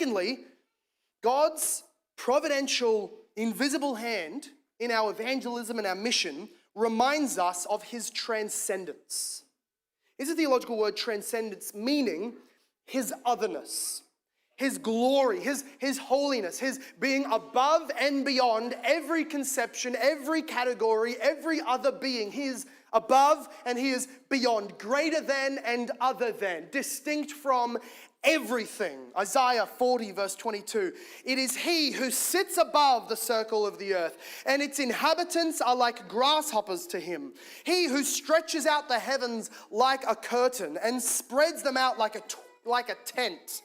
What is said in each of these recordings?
Secondly, God's providential, invisible hand in our evangelism and our mission reminds us of his transcendence. Is a theological word, transcendence, meaning his otherness, his glory, his holiness, his being above and beyond every conception, every category, every other being. He is above and he is beyond, greater than and other than, distinct from everything. Isaiah 40 verse 22. It is he who sits above the circle of the earth, and its inhabitants are like grasshoppers to him. He who stretches out the heavens like a curtain and spreads them out like a tent.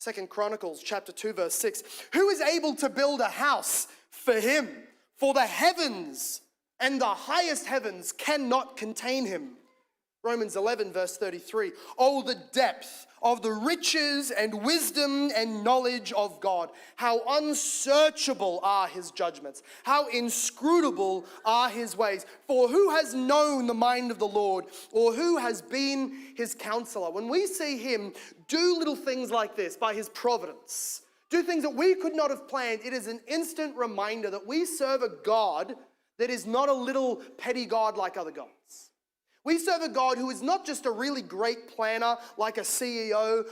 2 Chronicles chapter 2 verse 6. Who is able to build a house for him? For the heavens and the highest heavens cannot contain him. Romans 11 verse 33. Oh, the depth of the riches and wisdom and knowledge of God. How unsearchable are his judgments. How inscrutable are his ways. For who has known the mind of the Lord, or who has been his counselor? When we see him do little things like this by his providence, do things that we could not have planned, it is an instant reminder that we serve a God that is not a little petty God like other gods. We serve a God who is not just a really great planner, like a CEO,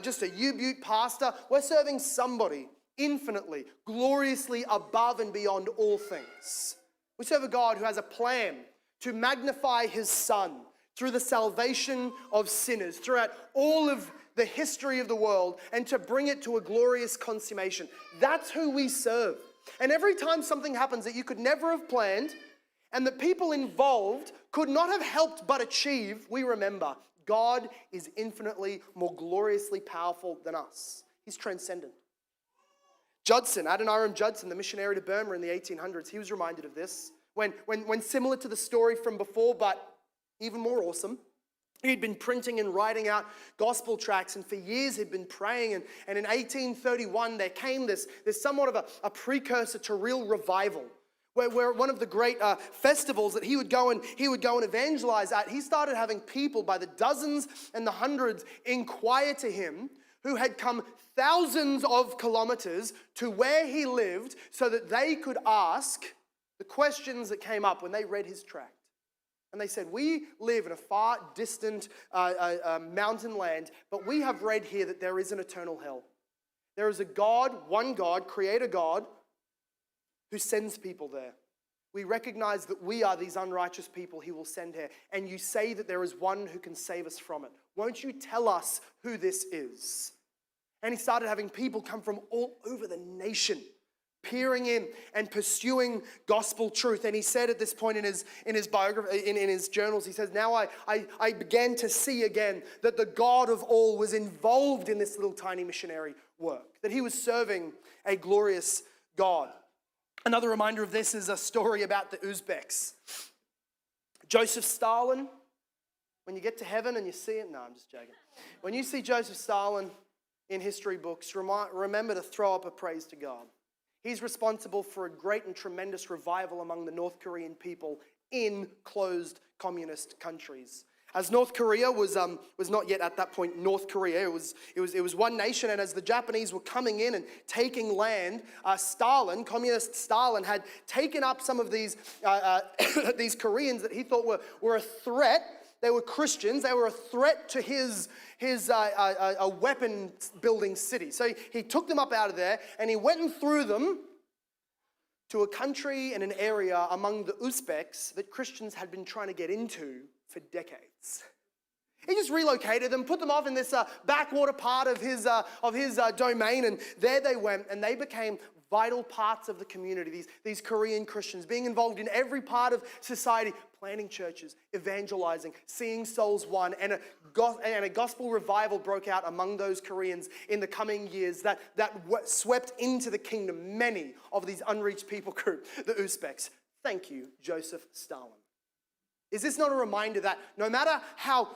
just a U-Butte pastor. We're serving somebody infinitely, gloriously above and beyond all things. We serve a God who has a plan to magnify his Son through the salvation of sinners, throughout all of the history of the world, and to bring it to a glorious consummation. That's who we serve. And every time something happens that you could never have planned, and the people involved could not have helped but achieve, we remember God is infinitely more gloriously powerful than us. He's transcendent. Judson, Adoniram Judson, the missionary to Burma in the 1800s, he was reminded of this when similar to the story from before, but even more awesome. He'd been printing and writing out gospel tracts, and for years he'd been praying. And in 1831, there came this somewhat of a precursor to real revival, where one of the great festivals that he would go and evangelize at, he started having people by the dozens and the hundreds inquire to him who had come thousands of kilometers to where he lived so that they could ask the questions that came up when they read his tract. And they said, we live in a far distant mountain land, but we have read here that there is an eternal hell. There is a God, one God, creator God, who sends people there. We recognize that we are these unrighteous people he will send here. And you say that there is one who can save us from it. Won't you tell us who this is? And he started having people come from all over the nation, peering in and pursuing gospel truth. And he said at this point in his biography, in his journals, he says, now I began to see again that the God of all was involved in this little tiny missionary work, that he was serving a glorious God. Another reminder of this is a story about the Uzbeks. Joseph Stalin, when you get to heaven and you see it, no, I'm just joking. When you see Joseph Stalin in history books, remember to throw up a praise to God. He's responsible for a great and tremendous revival among the North Korean people in closed communist countries. As North Korea was not yet at that point North Korea, it was one nation, and as the Japanese were coming in and taking land, communist Stalin had taken up some of these these Koreans that he thought were a threat. They were Christians. They were a threat to his weapon building city. So he took them up out of there and he went and threw them to a country and an area among the Uzbeks that Christians had been trying to get into for decades. He just relocated them, put them off in this backwater part of his domain, and there they went, and they became vital parts of the community, these Korean Christians, being involved in every part of society, planting churches, evangelizing, seeing souls won, and a gospel revival broke out among those Koreans in the coming years that swept into the kingdom many of these unreached people group, the Uzbeks. Thank you, Joseph Stalin. Is this not a reminder that no matter how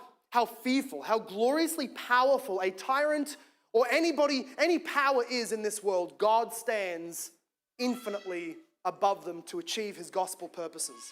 fearful, how gloriously powerful a tyrant or any power is in this world, God stands infinitely above them to achieve his gospel purposes?